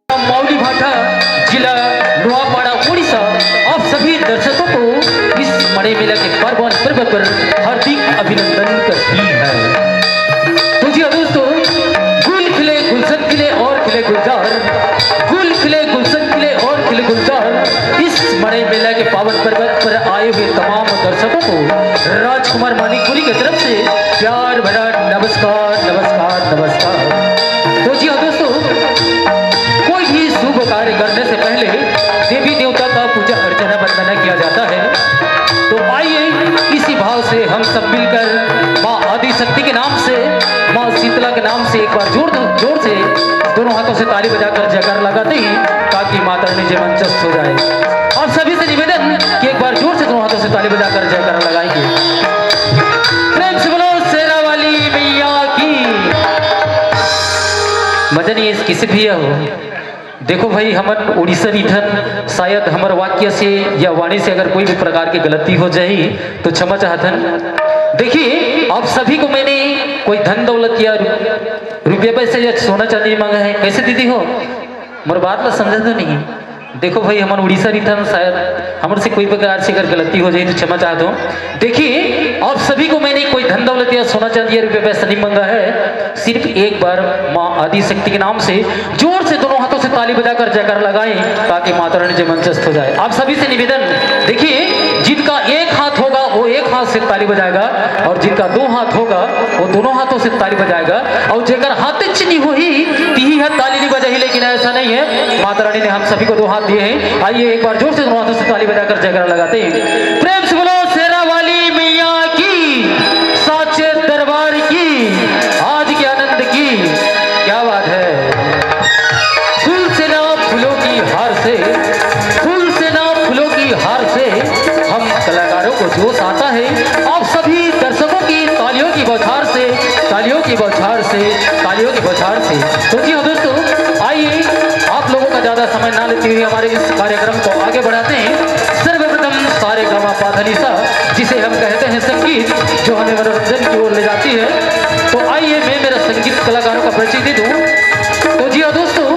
माउली भाटा, जिला नुआपाड़ा, उड़ीसा, आप सभी दर्शकों को इस मणि मेला के पावन पर्व पर हार्दिक अभिनंदन करती है। तो जी दोस्तों, गुल खिले गुलशन खिले और खिले गुलजार, गुल खिले गुलशन खिले और खिले गुलजार, इस मणि मेला के पावन पर्व पर आए हुए तमाम दर्शकों को राजकुमार मानिकपुरी की तरफ से प्यार भरा नमस्कार नमस्कार नमस्कार। तो जी दोस्तों, कोई भी शुभ कार्य करने से पहले देवी देवता का पूजा अर्चना वंदना किया जाता है। तो आइए इसी भाव से हम सब मिलकर माँ आदि शक्ति के नाम से, माँ शीतला के नाम से एक बार जोर से दोनों हाथों से ताली बजाकर जयकार लगाते हैं ताकि माता रानी जय मंचस्थ हो जाए। आप सभी से निवेदन कि एक बार जोर से दोनों हाथों से ताली बजाकर जयकार लगाएंगे। प्रेम से बोलो शेरा वाली मैया की। मदन ये किसे भी हो। देखो भाई, हमर उड़ीसा रिठन शायद हमर वाक्य से या वाणी से अगर कोई भी प्रकार की गलती हो जाए तो क्षमा चाहतन। देखिए, आप सभी को मैंने कोई धन दौलत या रुपये पैसे या सोना चांदी मांगा है। कैसे दीदी हो, मोर बात ला समझ दो नहीं। देखो भाई, हमारे उड़ीसा रिठन शायद हमारे से कोई प्रकार से अगर गलती हो जाए तो क्षमा चाहता हूँ। देखिए, आप सभी को मैंने कोई धन दौलत या सोना चांदी या रुपये पैसा नहीं मांगा है। सिर्फ एक बार माँ आदि शक्ति के नाम से जोर से दोनों हाथों से ताली बजाकर जयकार लगाएं ताकि माता रानी जय मंचस्थ हो जाए। आप सभी से निवेदन, देखिए, जिनका एक हाथ होगा वो एक हाथ से ताली बजाएगा और जिनका दो हाथ होगा वो दोनों हाथों से ताली बजाएगा और जेकर हाथ नहीं हुई तीही हाथ ताली नहीं बजाई। लेकिन ऐसा नहीं है, माता रानी ने हम सभी को दो हाथ दिए हैं। आइए एक बार जोर से दोनों हाथों से ताली बजाकर जयकार लगाते हैं। प्रेम से बोलो शेरा वाली मैया की, साचे दरबार की, आज के आनंद की। क्या बात है। फूल से ना फूलों की हार से, फूल से ना फूलों की हार से हम कलाकारों को जोश आता है। आप सभी दर्शकों की तालियों की बौछार से, तालियों की बौछार से, तालियों की बौछार से। तो जी हाँ दोस्तों, आइए आप लोगों का ज्यादा समय ना लेते हुए हमारे इस कार्यक्रम को आगे बढ़ाते हैं। सर्वप्रथम सारे गामा पाधनीसा, जिसे हम कहते हैं संगीत, जो हमें मनोरंजन की ओर ले जाती है। तो आइए मैं मेरा संगीत कलाकारों का परिचय दे दूं। तो जी हाँ दोस्तों,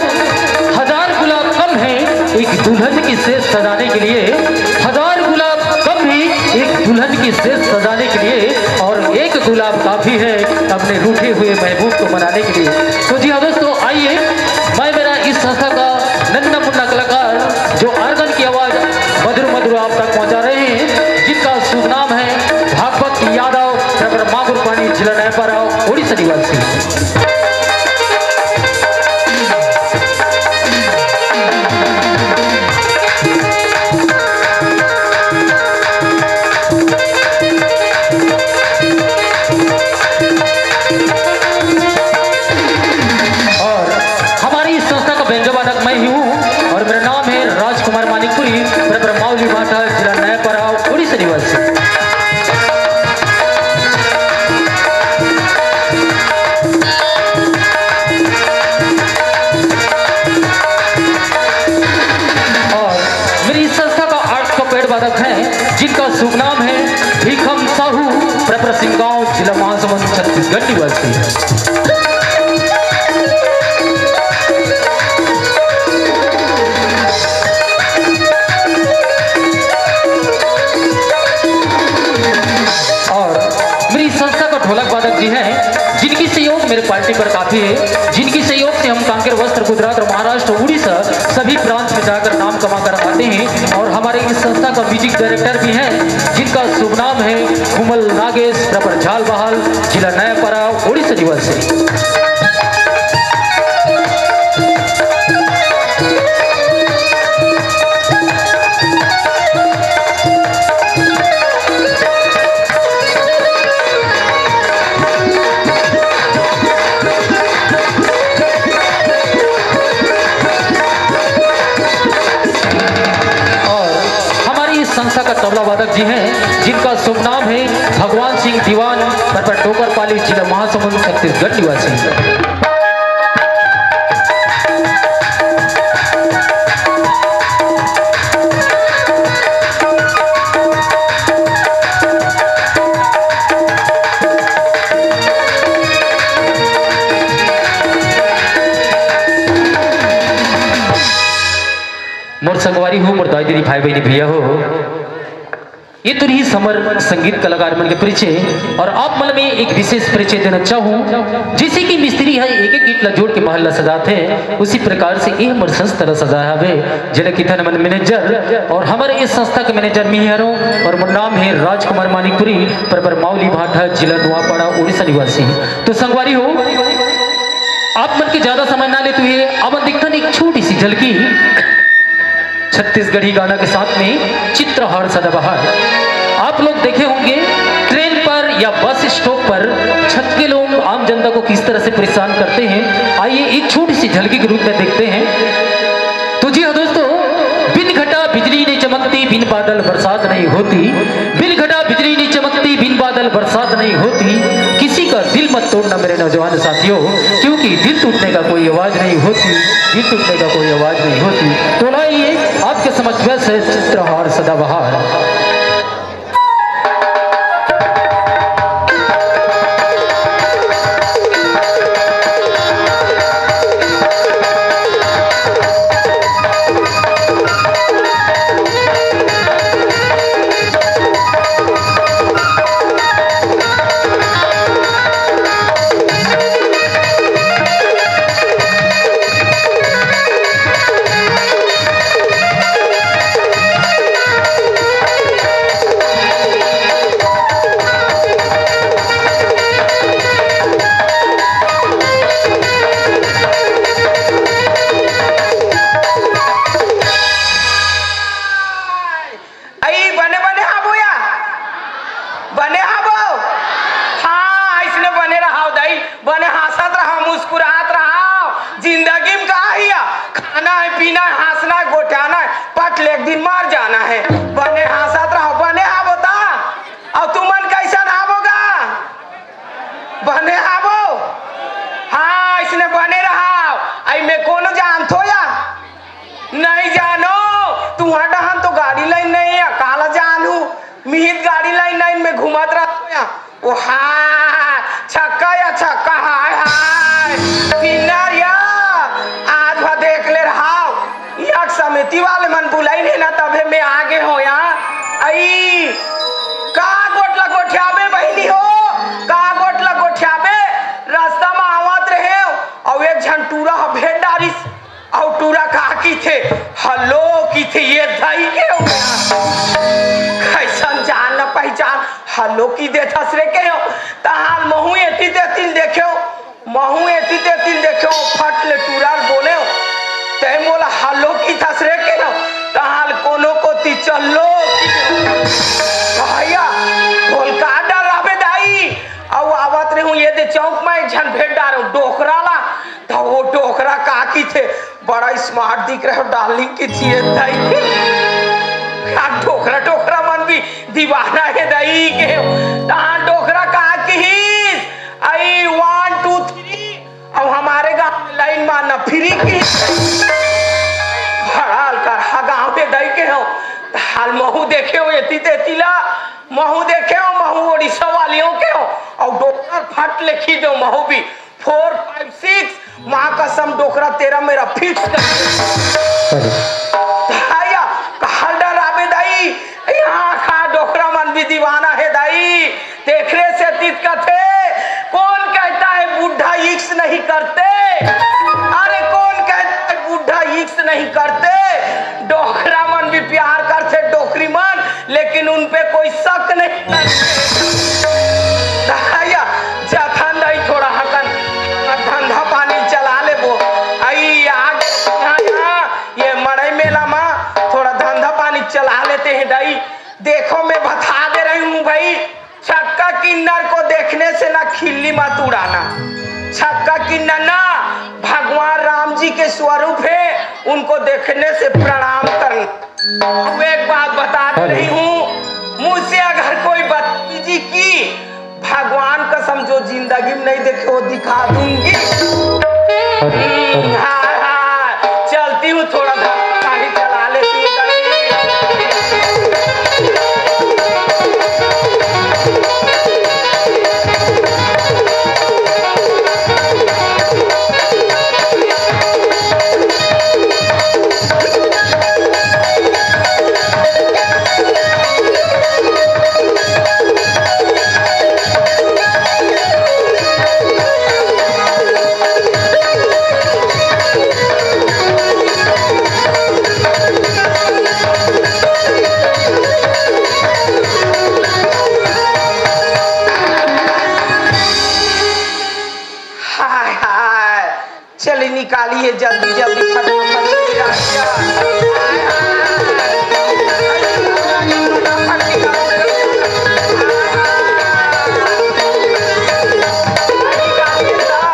हजार गुलाब कम है एक दुल्हन की सेज सजाने के लिए, हजार गुलाब कम है एक दुल्हन की सेज सजाने के लिए, और एक गुलाब काफी है अपने रूठे हुए महबूब को मनाने के लिए। तो जी हाँ दोस्तों, आइए मैं मेरा इस संस्था का नन्ना मुन्ना कलाकार जो आर्गन की आवाज मधुर मधुर आप तक पहुंचा रहे हैं, जिनका शुभ नाम है भागवत यादव, प्रवर मागुर पानी, जिला नयापाड़ा, उड़ीसा निवासी। मैं ही हूँ और मेरा नाम है राजकुमार मानिकपुरी, माउली भाटा, जिला नयापाड़ा, उड़ीसा निवासी। और मेरी संस्था का 8 पेड़ वादक हैं, जिनका शुभ नाम है भीखम साहू, प्रपर सिंह गांव, जिला महासमुंद, छत्तीसगढ़ निवासी। ढोलक वादक जी हैं, जिनकी सहयोग मेरे पार्टी पर काफी है, जिनकी सहयोग से हम कांकेर, वस्त्र, गुजरात और महाराष्ट्र, उड़ीसा सभी प्रांत में जाकर नाम कमा कर आते हैं। और हमारे इस संस्था का म्यूजिक डायरेक्टर भी हैं, जिनका शुभ नाम है कुमल नागेश, प्रपर झाल बहाल, जिला नयापाड़ा, उड़ीसा निवासी। तबला वादक जी हैं, जिनका शुभ नाम है भगवान सिंह दीवान, टोकर पाली, जिला महासमुंद, छत्तीसगढ़ निवासी। मोर संगवारी हो, मोर दाई दीदी भाई बहनी भैया हो, ये तो रही समर संगीत कलाकार मन के परिचय। और आप मन में एक विशेष परिचय देना चाहूँ, जैसे कि मिस्त्री है एक एक ईट ला जोड़ के महल ला सजाते हैं, उसी प्रकार से ये हमारे संस्था ला सजाया है। जिले की थन मन मैनेजर और हमारे इस संस्था के मैनेजर मिहिरो और मोर नाम है राजकुमार मानिकपुरी, पर माउली भाटा, जिला नुआपाड़ा, उड़ीसा निवासी। तो संगवारी हो, आप मन के ज्यादा समय ना लेते हुए अब दिखता एक छोटी सी झलकी छत्तीसगढ़ी गाना के साथ में चित्रहार सदाबहार। आप लोग देखे होंगे ट्रेन पर या बस स्टॉप पर छत के लोग आम जनता को किस तरह से परेशान करते हैं, आइए एक छोटी सी झलकी के रूप में देखते हैं। तो जी हाँ दोस्तों, बिन घटा बिजली नहीं चमकती, बिन बादल बरसात नहीं होती, बिन घटा बिजली नहीं चमकती, बिन बादल बरसात नहीं होती, किसी का दिल मत तोड़ना मेरे नौजवान साथियों, क्योंकि दिल टूटने का कोई आवाज नहीं होती, दिल टूटने का कोई आवाज नहीं होती। तो लाइए आपके समक्ष है चित्रहार सदाबहार। एक दिन मार जाना है, बने हंसत रहो, बने हा बता। और तुमन कैसा नाबोगा, बने हाबो, हाँ इसने बने रहा। आई मैं कौन जानतो या नहीं जानो, तू हटहन तो गाड़ी लाइन नहीं है, काला जानू मिहित गाड़ी लाइन लाइन में घुमत रहा। ओ हाँ छक्का या छक्का, हाय हाय किन्नर या आज भा देख ले रहा। एक समिति वाले मन बुलाई नहीं ना, तबे मैं आगे हो यहाँ। आई का गोटला गोठियाबे बहनी हो, का गोटला गोठियाबे रास्ता में आवत रहे और एक झन टूरा भेड़ डारिस और टूरा कहा की थे हलो की थे ये धई के हो कैसन जान न पहचान हलो की देता सरे के हो तहाल महू एती देतिल देखो, महू एती देतिल देखो फट ले टूरा बोले हो ते मोला हलो की थसरे के हो तहाल कोनो को ती चलो भैया बोल का डर आबे दाई। और आवत रही हूँ ये दे चौक में झन भेड़ डारो डोकरा ला, तो वो डोकरा काकी थे बड़ा स्मार्ट दिख रहा है, डार्लिंग की थी डोकरा डोकरा मन भी दीवाना है दही के तहां डोकरा काकी ही आई 1 2 3 अब हमारे गांव में लाइन मारना फ्री की भड़ाल कर गांव के दही के हो हाल महू देखे हो ये तिला महू देखे हो महू ओडिशा वालियों के हो और डोकर फट लिखी दो महू भी 4 5 6 माँ कसम डोकरा तेरा मेरा फिक्स कर दाया कहल डर आबे दाई यहाँ खा डोकरा मन भी दीवाना है दाई देखने से तीत कथे कौन कहता है बुढ़ा इक्स नहीं करते, अरे कौन कहता है बुढ़ा इक्स नहीं करते, डोकरा मन भी प्यार करते डोकरी मन लेकिन उन पे कोई शक नहीं करते दाया जथन दाई थोड़ा हकन धंधा पानी चला ले वो आई आग ये मड़ई मेला में थोड़ा धंधा पानी चला लेते हैं दाई। देखो मैं बता दे रही हूँ भाई छक्का किन्नर को देखने से ना खिल्ली मत उड़ाना, छक्का किन्नर ना भगवान राम जी के स्वरूप है उनको देखने से प्रणाम करना। एक बात बता दे रही हूँ मुझसे अगर कोई बदतमीजी की भगवान कसम जो जिंदगी में नहीं देखे वो दिखा दूंगी। हाँ हाँ चलती हूँ थोड़ा गाड़ी चला लेती हूँ। चलिए निकालिए जल्दी जल्दी फटाफट से राजा। हाय, फटाफट निकालो। निकालिए सर।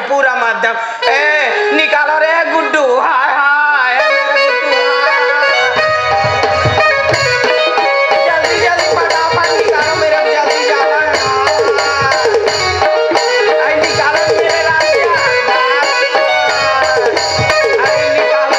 पूरा माध्यम ए निकालो रे गुड्डू। हाय हाय जल्दी जल्दी फटाफट निकालो मेरे जल्दी जाना है। निकालो मेरे राजा। निकालो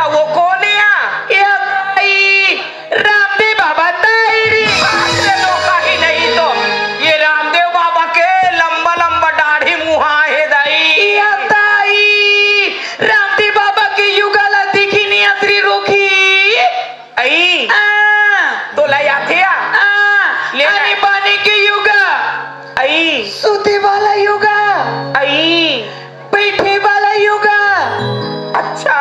तो वो कौन है या ताई रामदेव बाबा ताई रे अरे लोका ही नहीं तो ये रामदेव बाबा के लंबा लंबा दाढ़ी मुहा है दाई या ताई रामदेव बाबा के युगाला दिखी नहीं असरी रोखी आई आ तो लाया थे ले आणि पानी के युगा आई सूते वाला युगा आई बैठे वाला युगा अच्छा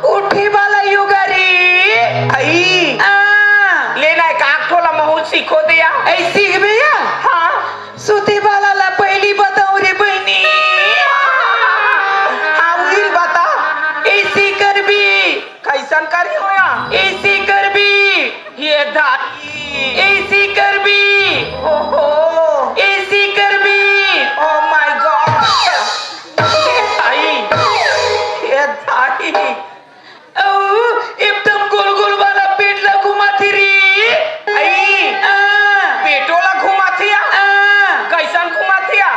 उठे वाला युगा रे आई आ लेना एक आँख ठोला महूल सीखो दिया ऐसी भैया हाँ सूते वाला ला पहली बताओ रे बहनी हाँ उहिल बता ऐसी कर भी कैसन करी होया ऐसी कर भी ये दाई ऐसी कर भी ओहो ऐसी कर भी ओ माय गॉड ये दाई एकदम गोल गोल वाला पेट ला घुमाती रे आई आ, पेटोला घुमाथिया आ, कैसन घुमाथिया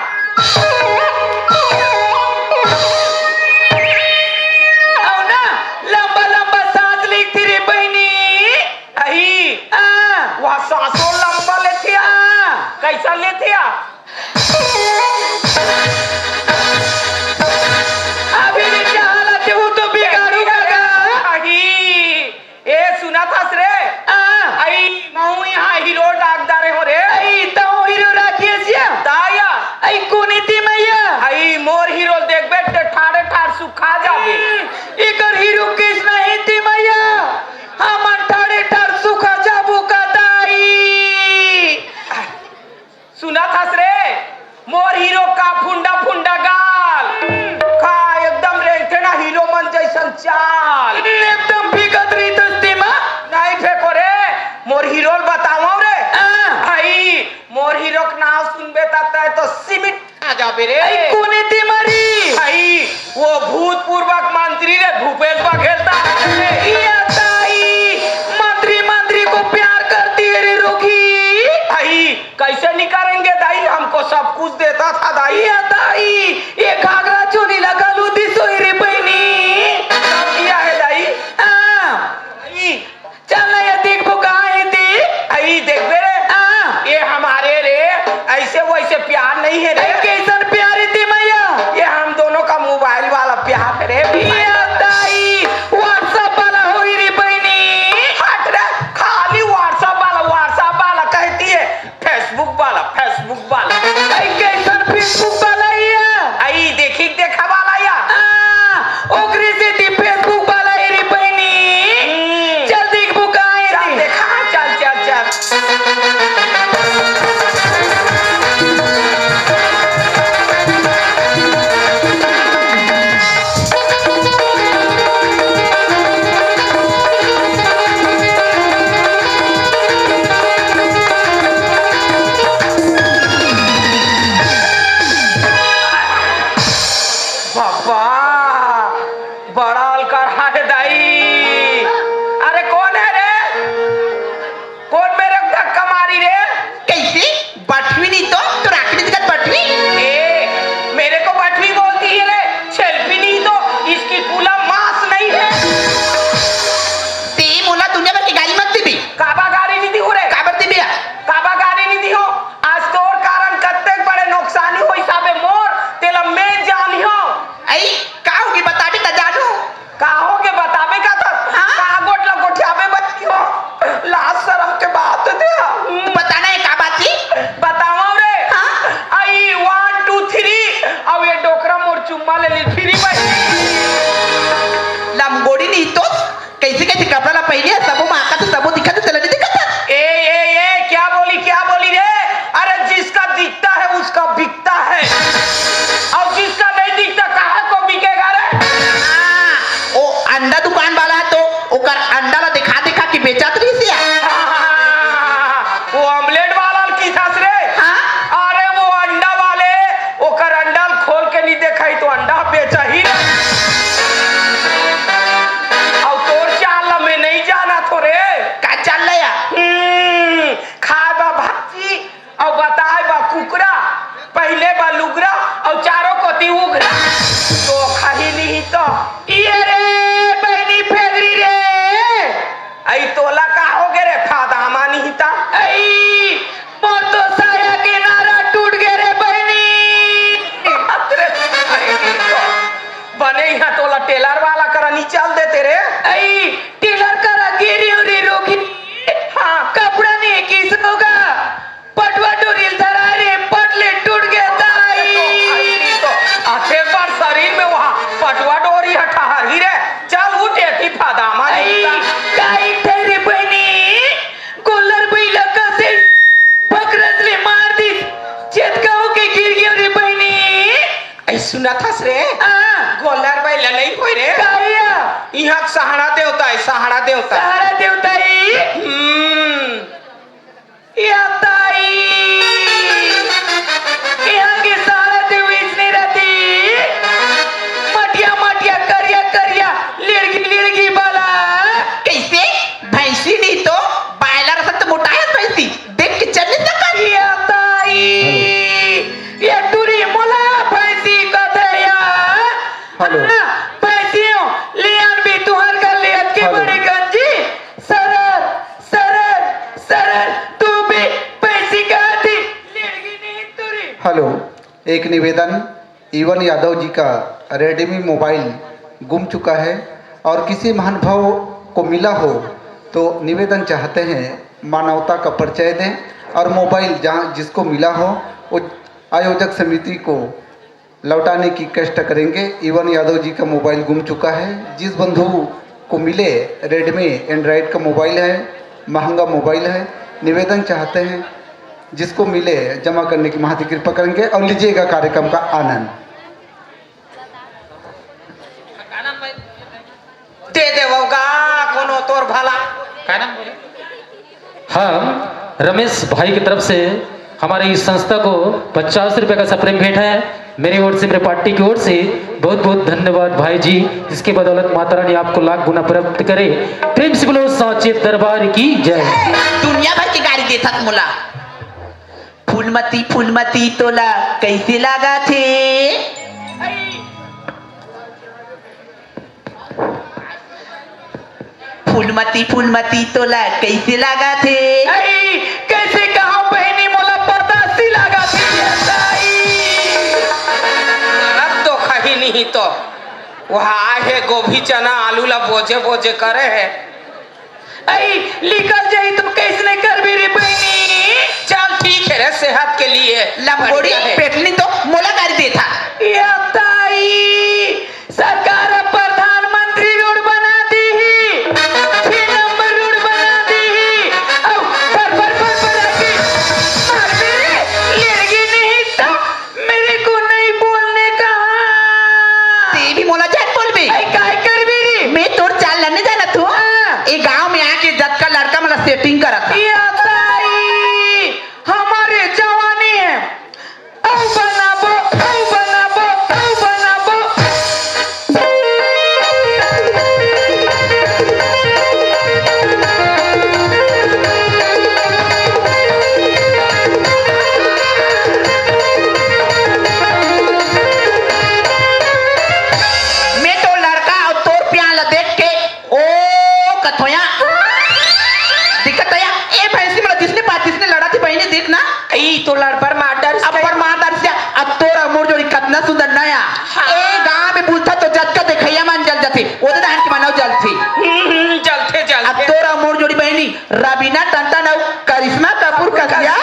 औ ना लंबा लंबा सांस लेती रे बहनी आई आ, वह सांसों लंबा लेथिया आ, कैसन लेथिया अभी भी क्या हालत है वो तो बिगाड़ूंगा का आई ए सुना था रे आ, आई मऊ यहाँ हीरो डाकदारे हो रे आई तो हीरो राखिए सिया दाया आई कोनी थी मैया आई मोर हीरो देख बैठ ठाड़े ठाड़ सुखा जाबे एकर हीरो किस नहीं थी मैया हम ठाड़े ठाड़ सुखा जाबू का दाई सुना था रे मोर हीरो का फुंडा फुंडा गाल का एकदम रेंटे ना हीरो मन जैसन चाल एकदम बिगत रही दस्ती माँ नहीं फेंको रे मोर हीरो बताओ रे आ, भाई मोर हीरो का नाम सुनबे ता तो सिमिट आ जाबे रे आई कोनी थी मरी भाई वो भूतपूर्व मंत्री रे भूपेश बघेल था या ताई मंत्री मंत्री को प्यार करती है रे रोकी भाई कैसे नहीं करेंगे दाई हमको सब कुछ देता था दाई या ताई ये घाघरा चोली लगा लू दिसो रे बहनी सब किया है दाई आ, दाई चल ना ये देख वो कहाँ है थी आई देख बे रे आ, ये हमारे रे ऐसे वैसे प्यार नहीं है रे आई कैसन प्यारी थी मैया ये हम दोनों का मोबाइल वाला प्यार है रे या ताई व्हाट्सएप वाला होई रे बहनी हट रे खाली व्हाट्सएप वाला कहती है फेसबुक वाला आई कैसन फेसबुक वाला या आई देखा वाला या आ, ओकरे से थी फेसबुक वाला है रे बहनी चल देख वो कहाँ है चल थी देखा चल बाबा बड़ा अलकर है दाई अरे कौन है रे कौन मेरे को धक्का मारी रे कैसे बटवी नहीं तो राखड़ी दिखत बटवी ए मेरे को बटवी बोलती है रे सेल्फी नहीं तो इसकी कूला मांस नहीं है ते मोला दुनिया भर की गाली मत दी काबा गाड़ी नहीं दी हो रे काबर दी बिया काबा गाड़ी नहीं दी हो आज तोर कारण कत्ते बड़े नुकसानी हो हिसाबे मोर तेला में जानी हो आई का होगी बता भी ता जानू काहो के बताबे का तो हाँ? का गोट ला गोठियाबे बच्ची हो लाज शर्म के बात दे बताना है का बात थी बताओ रे हाँ? आई 1 2 3 अब ये डोकरा मोर चुम्मा ले ली फ्री में लंगोड़ी नहीं तो कैसे कैसे कपड़ा ला पहनी है सबो माका तो सबो दिखा तो चला नहीं दिखा ए क्या बोली रे अरे जिसका दिखता है उसका बिकता है और जिसका नहीं दिखता कहाँ को बिकेगा रे ओ अंडा दुकान वाला है तो ओकर अंडा ला दिखा दिखा के बेचत रही सिया वो ऑमलेट वाला की थास रे हाँ? अरे वो अंडा वाले ओकर अंडा खोल के नहीं देखा तो अंडा बेचा ही नहीं। और तोर चाल में नहीं जाना तो रे का चल रहा खाए बा भाजी और बताए बा कुकरा पहले बा लुगरा और चारों को ती उगरा तो खाही नहीं तो ये रे बहनी फेगरी रे आई तोला का हो गे रे फादा मानी हिता आई मोर तो साया के नारा टूट गए रे बहनी। अरे बने यहाँ तोला टेलर वाला करा नी चल देते रे आई टेलर करा गिरी उरी रोकी। हाँ कपड़ा नहीं किस होगा पटवा डोरिल धरा रे पटले टूट गया ताई। तो आखे बार शरीर में वहाँ पटवा डोरी हटा ही रे चल उठे थी फादा मानी आई काई तेरे बहनी गोलर बैला कसे पकड़ले मार दी चेतकाओ के गिर गया रे बहनी। आई सुना था रे हाँ गोलर बैला नहीं कोई रे काया यहाँ सहारा देवता है सहारा देवता सहारा देवताई या ताई यहाँ के सहारा देव इसने रहती मटिया मटिया करिया करिया लिड़गी बाला। कैसे भैंसी नहीं तो बायला रहा तो मोटा है भैंसी देख के चलने तक या ताई ये टूरी मोला भैंसी कथया हेलो। भैंसियों ले आन भी तुहर का ले के हेलो। बड़े गंजी सरर सरर सरर तू भी भैंसी का थी लिड़गी नहीं तुरी। हेलो, एक निवेदन इवन यादव जी का रेडमी मोबाइल गुम चुका है और किसी महानुभाव को मिला हो तो निवेदन चाहते हैं मानवता का परिचय दें और मोबाइल जहाँ जिसको मिला हो वो आयोजक समिति को लौटाने की कष्ट करेंगे। इवन यादव जी का मोबाइल गुम चुका है। जिस बंधु को मिले रेडमी एंड्रॉयड का मोबाइल है, महंगा मोबाइल है, निवेदन चाहते हैं जिसको मिले जमा करने की महाती कृपा करेंगे और लीजिएगा कार्यक्रम का आनंद। दे देवगा कोनो तोर भला हाँ, रमेश भाई की तरफ से हमारे इस संस्था को 50 रुपए का सप्रेम भेंट है। मेरी ओर से, मेरे पार्टी की ओर से बहुत बहुत धन्यवाद भाई जी। इसके बदौलत माता रानी आपको लाख गुना प्राप्त करे। प्रेम से बोलो साचे दरबार की जय। दुनिया भर की गाड़ी देता मुला फूलमती तोला कैसे लगा थे फूलमती तोला कैसे लगा थे आई कैसे कहा बहनी मोला बर्दाश्ती लगा थी अब तो कहीं नहीं तो वहाँ आए है गोभी चना आलू ला बोझे बोझे करे है आई निकल जाई तो कैसे नहीं कर भी रे बहनी। चल ठीक है रे सेहत के लिए लंबोड़ी बढ़िया है। पेटनी तो मोला गाड़ी देता या ताई सरकार प्रधानमंत्री रोड बना दी ही 6 नंबर रोड बना दी ही अब पर आके मार मेरे लड़की नहीं तो मेरे को नहीं बोलने का। तेरी मोला जान बोल बे आई काय कर भी रे मैं तोर चाल लड़ने जाना तू ये गांव में आके जब का लड़का मला सेटिंग करा था या ताई हमारे जवानी है अब बनाबो मैं तो लड़का और तोर प्याला देख के ओ कथोया दिक्कत आया ए भैंसी मला जिसने लड़ा थी बहनी देख ना ई तो लड़ पर माटर अब पर मादर से अब तोरा मोर जोड़ी कितना सुंदर नया ए गांव में बुलता तो जद का देखैया मान जल जाती ओदे दान की मानव जल थी जलते अब जलते तोरा मोर जोड़ी बहनी रबीना टंटन और करिश्मा कपूर का दिया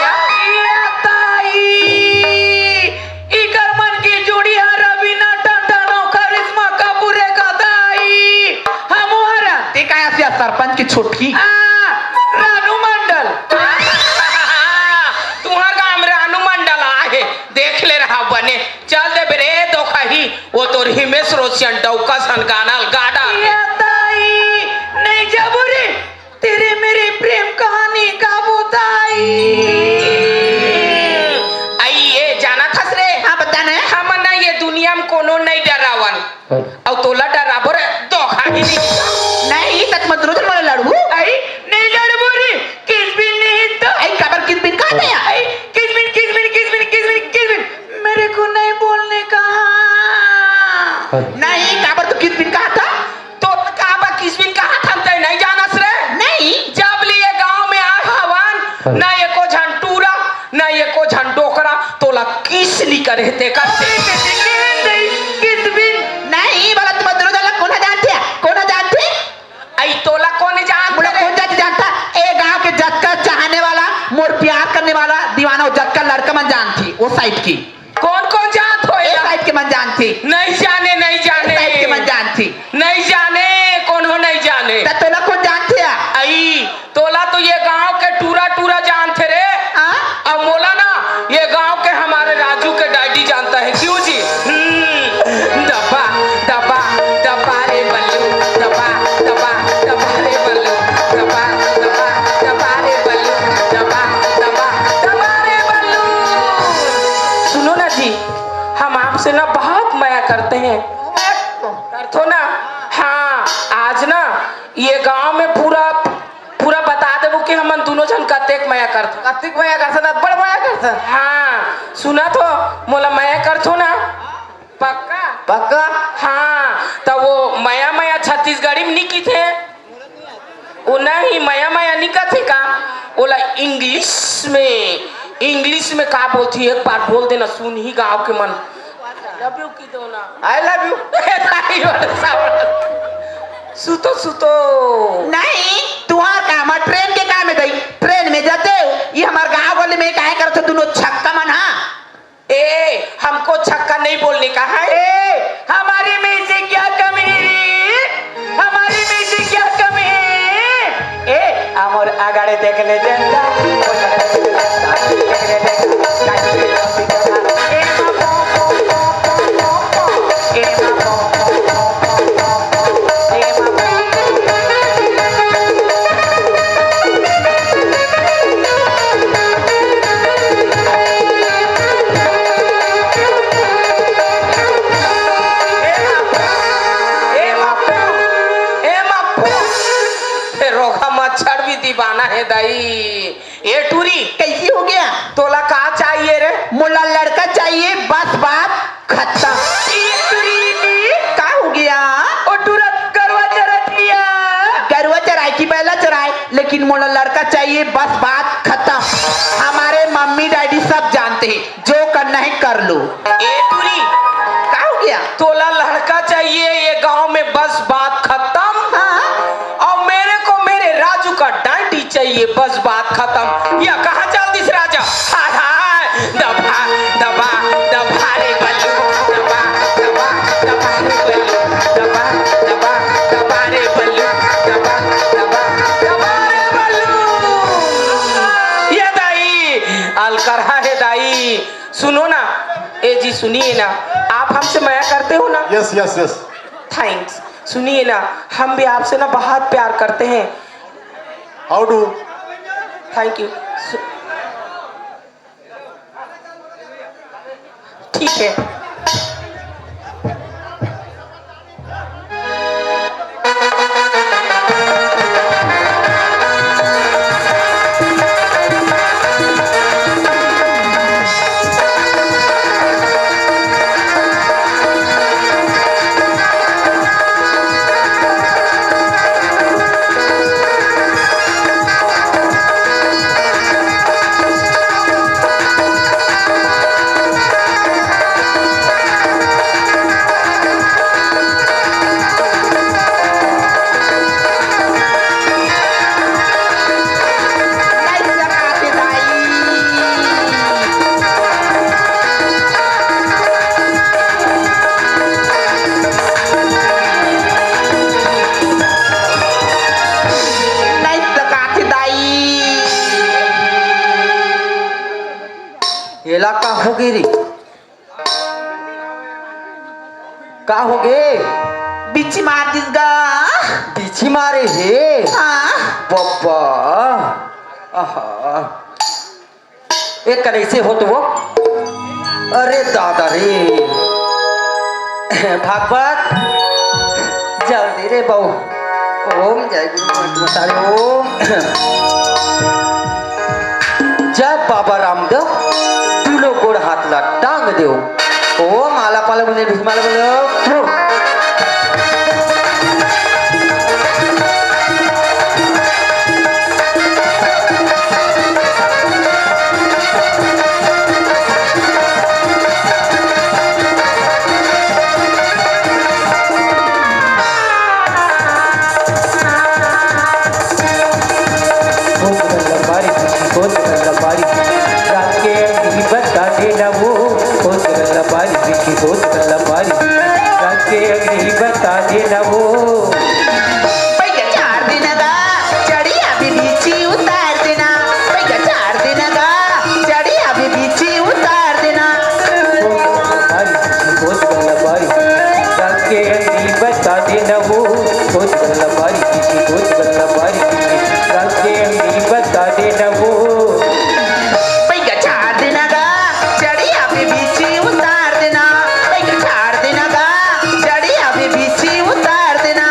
या ताई इकर मन की जोड़ी है रवीना टंडन और करिश्मा कपूर का दाई हमारा ते काया से सरपंच की छोटकी रानू मंडल तुम्हार गाँव में रानू मंडल आहे देख ले रहा बने चल दे बरे दो कही वो तो हिमेश रोशन डौका सन गाना गाड़ा या ताई नहीं जबूरी तेरे मेरे प्रेम कहानी का बताई। आई ये जाना था रे हां बता ना हम ना ये दुनिया में कोनो नहीं डरावन और तोला डराबो रे धोखा ही नहीं तक मत रोज मला लड़ू आई नहीं जबूरी किस भी नहीं तो आई खबर किस बिन कहा गया आई किस बिन मेरे को नहीं बोलने का। नहीं खबर तो किस बिन कहा था करे ते करते किस बिन नहीं बोला तुम दोनों जन कौन जानते हैं कौन जानते आई तोला कौन जान मुझे कौन जानता ए गांव के जज का चाहने वाला मोर प्यार करने वाला दीवाना जज का लड़का मन जानती वो साइड की कौन कौन जान हो ए साइड के मन जानती नहीं जाने नहीं जाने साइड के मन जानती नहीं जाने कौन हो नहीं जाने तो तोला कौन जानते हैं आई तोला तो ये गांव के टूरा टूरा जानते रे हाँ अब मोला ना ये गांव के हमारे राजू के डैडी जानता है क्यों जी दबा दबा दबा रे बल्लू दबा दबा दबा रे बल्लू दबा दबा दबा रे बल्लू दबा दबा दबा रे बल्लू सुनो ना जी हम आपसे ना बहुत माया करते हैं करतो ना हाँ आज ना ये गांव में पूरा पूरा बता देबो कि हम दोनों जन कतेक माया करते कतिक माया करसन बड़ माया करसन हाँ सुना तो मोला माया करथो ना पक्का पक्का हाँ तो वो माया माया छत्तीसगढ़ी में नहीं थे वो नहीं माया माया नहीं कहते का बोला इंग्लिश में का बोलती एक बार बोल देना सुन ही गाँव के मन लव यू की दो ना आई लव यू सुतो सुतो नहीं तुम्हार काम ट्रेन के काम में गई ट्रेन में जाते हो ये हमारे गांव वाले में काहे करते दोनों छक्का मन हाँ ए हमको छक्का नहीं बोलने का है ए हमारी में से क्या कमी रे हमारी में से क्या कमी है ए हमर आगाड़े देख ले जनता मच्छर भी दीवाना है दाई ए टूरी कैसी हो गया तोला का चाहिए रे मुला लड़का चाहिए बस बात खत्म का हो गया ओ तुरंत करवा चरत लिया गरुआ चराए की पहला चराए लेकिन मुला लड़का चाहिए बस बात खत्म हमारे मम्मी डैडी सब जानते हैं जो करना है कर लो ए टूरी का हो गया तोला लड़का चाहिए ये गांव में बस बात खत्म हाँ और मेरे को मेरे राजू का डांटी चाहिए बस बात खत्म या कहाँ चल दिस राजा हाय हाय दबा दबा दबा रे बल्लू दबा दबा दबा रे बल्लू दबा दबा दबा रे बल्लू दबा दबा दबा रे बल्लू ये दाई अलकरहा है दाई सुनो ना ए जी सुनिए ना आप हमसे माया करते हो ना यस यस यस थैंक्स सुनिए ना हम भी आपसे ना बहुत प्यार करते हैं हाउ डू थैंक यू ठीक है इलाका हो गई रे का हो गए बिच्छी मार दिसगा पीछे मारे हे हाँ बब्बा आहा एक कैसे हो तो वो अरे दादा रे भागवत जल्दी रे बहू ओम जय गुरु मतारे ओम जब बाबा रामदेव तू लोग गोड़ हाथ ला टांग दो ओम आला पाला बोले भीष्माला बोलो देना वो गल्ला बारी बिछी हो गल्ला बारी जाके अगली बता देना वो पैका 4 दिन का चढ़ी अभी बीची उतार देना पैका 4 दिन का चढ़ी अभी बीची उतार देना गल्ला बारी जाके अगली बता देना वो गल्ला बारी बिछी हो गल्ला बारी बिछी जाके अगली बता देना वो पैका 4 दिन का चढ़ी अभी बीची उतार देना पैका 4 दिन का चढ़ी अभी बीची उतार देना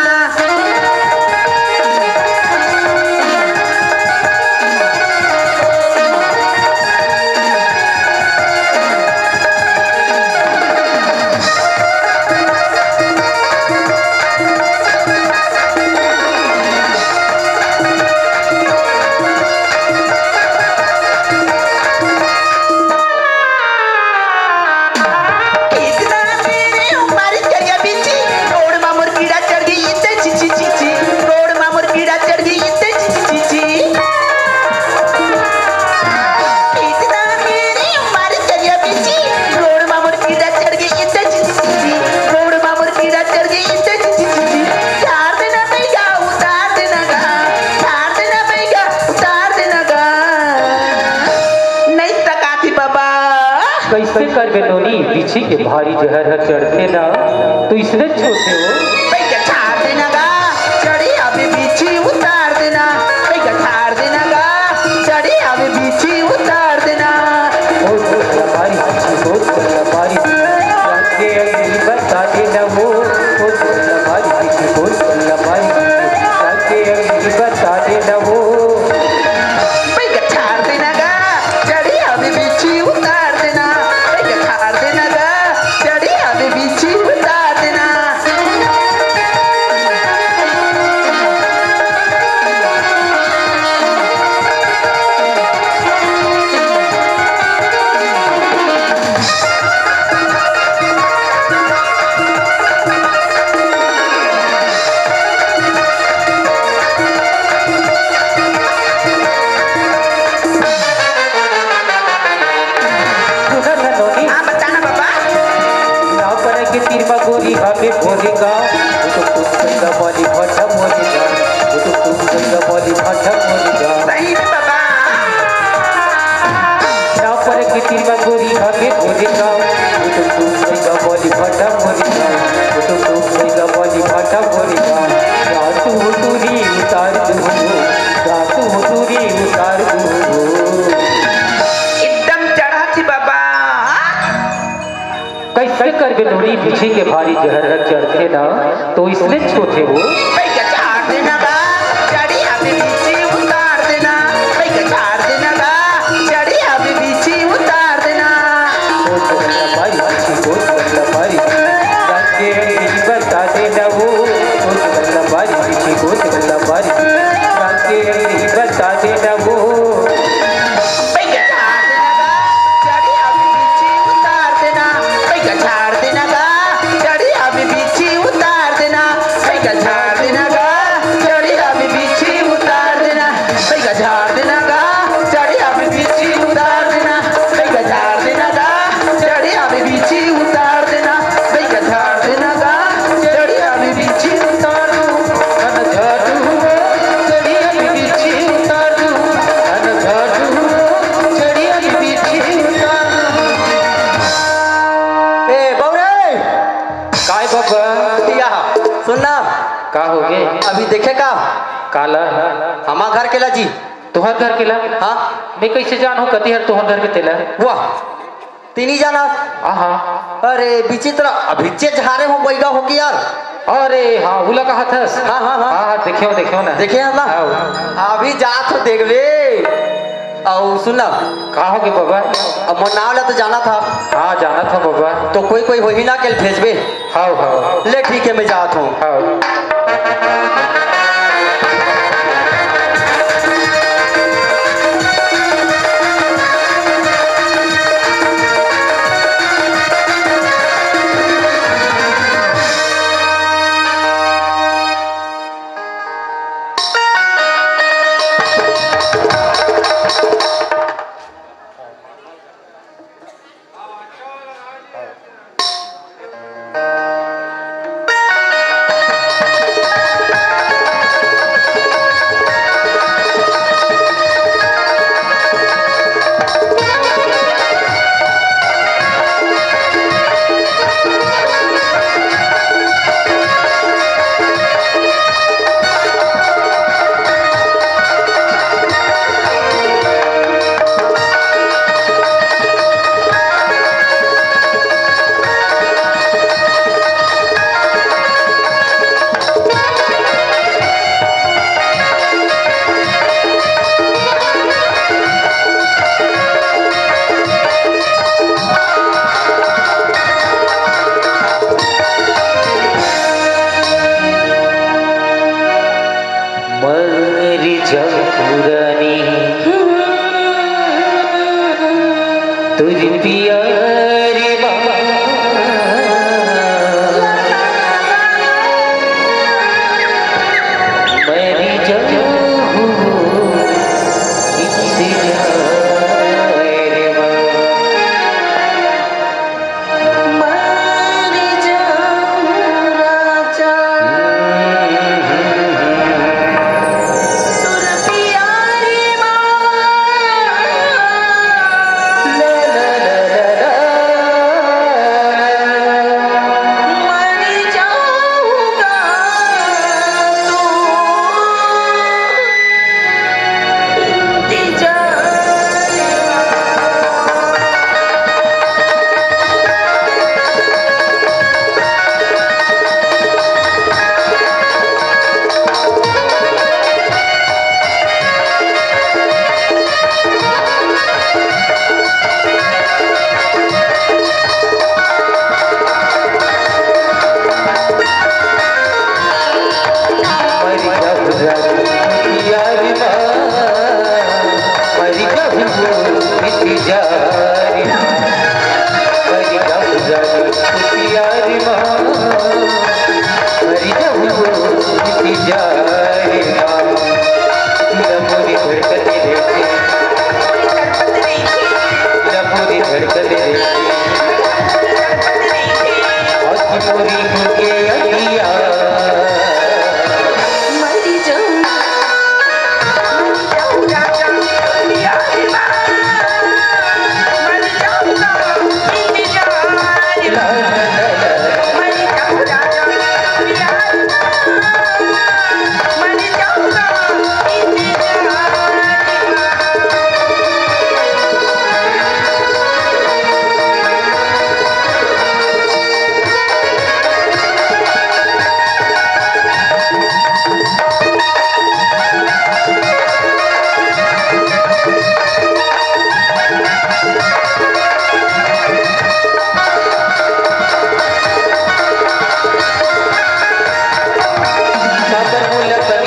इतना मेरे उमर करिया बीची रोड मामुर कीड़ा चढ़ गई इते ची ची ची ची रोड मामुर कीड़ा चढ़ गई इते ची ची ची ची इतना मेरे उमर करिया बीची रोड मामुर कीड़ा चढ़ गई इते ची ची ची ची रोड मामुर कीड़ा चढ़ गई इते ची ची ची ची 4 दिन पैगा उतार देना गा 4 दिन पैगा उतार देना गा नहीं तका थी बाबा कैसे कर बेनोनी पीछे के भारी जहर है चढ़ते ना तो इसने छोटे हो पैका 4 दिन का चढ़ी अभी बीची उतार देना पैका 4 दिन का चढ़ी अभी बीची उतार देना ओ बारी पीछे हो बारी जाके अगली बता देना वो बारी पीछे हो बारी जाके अगली बता देना वो पैका 4 दिन का चढ़ी अभी बीची उतार देना पैका 4 दिन का चढ़ी अभी बीची उतार देना सुना बेनोनी हाँ बताना बाबा ना पर के तीर गोरी हमें भोलेगा तो तुम गंगा वाली भाषा बोलेगा तो तुम गंगा वाली भाषा बोलेगा सही में बाबा ना पर के तीर गोरी हमें भोलेगा तो तुम गंगा वाली भाषा बोलेगा तो तुम गंगा वाली भाषा बोलेगा रातू तुरी उतार दूँ रातू तुरी उतार दूँ एकदम चढ़ा थी बाबा कैसे कर बेनोनी पीछे के भारी जहर है चढ़ते ना तो इसलिए छोटे हो पैका 4 दिन का चढ़ी अभी बीची उतार देना पैका 4 दिन का चढ़ी अभी बीची उतार देना बारी पीछे बारी जाके अगली बता देना वो बारी पीछे बारी जाके अगली बता देना वो पैका 4 दिन का चढ़ी अभी बीची उतार देना पैका 4 दिन का चढ़ी अभी बीची उतार देना पैका 4 दिन का चढ़ी अभी बीची उतार देना पैका 4 दिन का चढ़ी अभी बीची उतार देना पैका 4 दिन का चढ़ी अभी बीची उतार देना पैका 4 दिन का चढ़ी अभी बीची उतार दूं धन झाड़ू चढ़ी अभी बीची उतार दूं धन झाड़ू चढ़ी अभी बीची उतार दूं ए बौरे काय बाबा या सुनना का हो गए अभी देखे का काला हमार घर केला जी तुहर घर के ला हाँ मैं कैसे जानू कती हर तुहर घर के तेला वाह तीनी जाना आहा अरे विचित्र अभिचे झारे हो बैगा हो कि यार अरे हाँ उला कहा था हाँ, हाँ, हाँ। हाँ देखियो ना देखे हम ना हाँ। अभी जात हो देखबे और सुनना का हो गए बाबा अब मोर नाव ला तो जाना था हाँ जाना था बाबा तो कोई कोई वही ना के भेजबे हाँ हाँ ले ठीक है मैं जात हूँ हाँ पुरानी तुझ प्यारी मरी जाऊं इंतजार मरी जाऊं राजा तुर प्यारी मरी जाऊंगा तू मरी जाऊं राजा प्यारी मरी जाऊंगा इंतजार मरी जाऊं राजा प्यारी मरी जाऊंगा इंतजार मरी जाऊं राजा प्यारी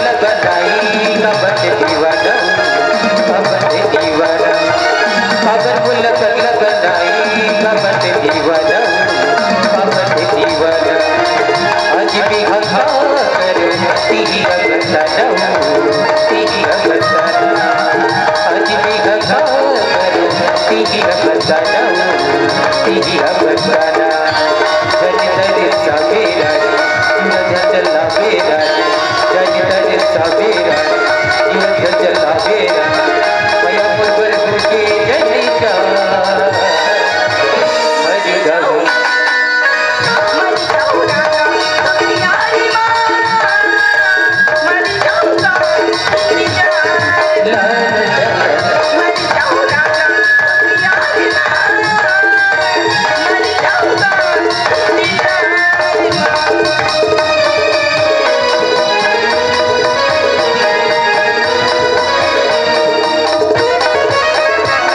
मरी जाऊंगा इंतजार मरी जाऊं राजा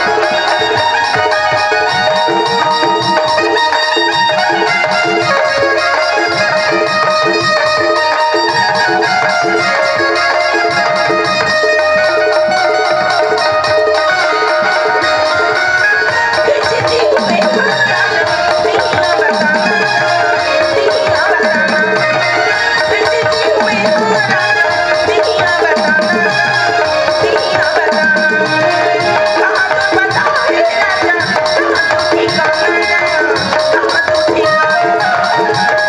प्यारी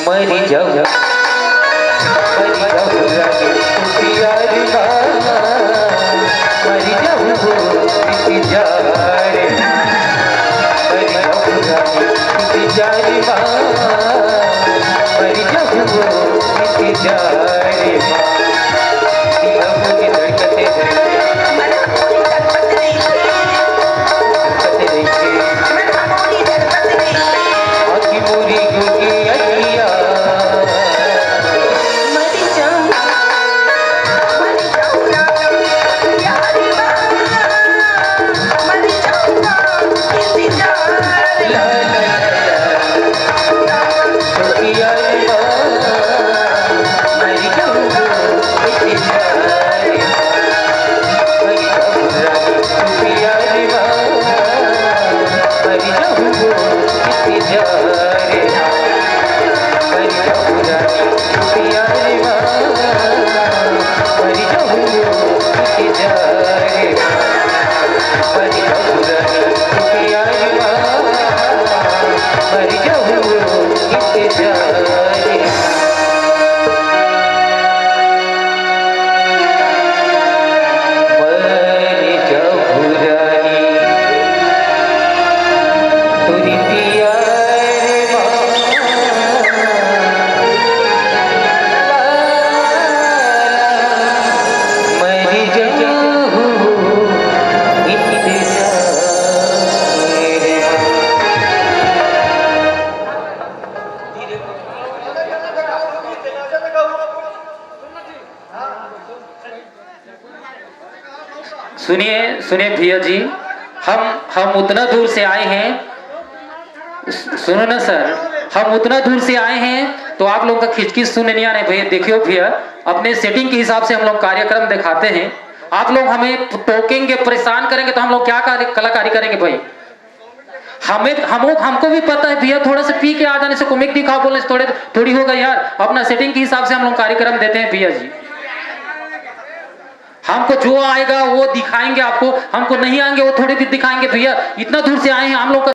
मरी जाऊंगा पूरी मर जाऊं इंतजार में। मर जाऊं रानी तुरी प्यार मर जाऊं इंतजार में। सुनिए सुनिए भैया जी, हम उतना दूर से आए हैं, सुनो ना सर, हम उतना दूर से आए हैं तो आप लोगों का खिचखिच सुनने नहीं आ रहे भैया। देखियो भैया, अपने सेटिंग के हिसाब से हम लोग कार्यक्रम दिखाते हैं, आप लोग हमें टोकेंगे परेशान करेंगे तो हम लोग क्या कलाकारी करेंगे भाई। हमको भी पता है भैया, थोड़ा सा पी के आ जाने से कॉमिक दिखा बोलने से थोड़ी होगा यार। अपना सेटिंग के हिसाब से हम लोग कार्यक्रम देते हैं भैया जी। हमको जो आएगा वो दिखाएंगे आपको, हमको नहीं आएंगे वो थोड़ी भी दिखाएंगे भैया। इतना दूर से आए हैं हम लोग का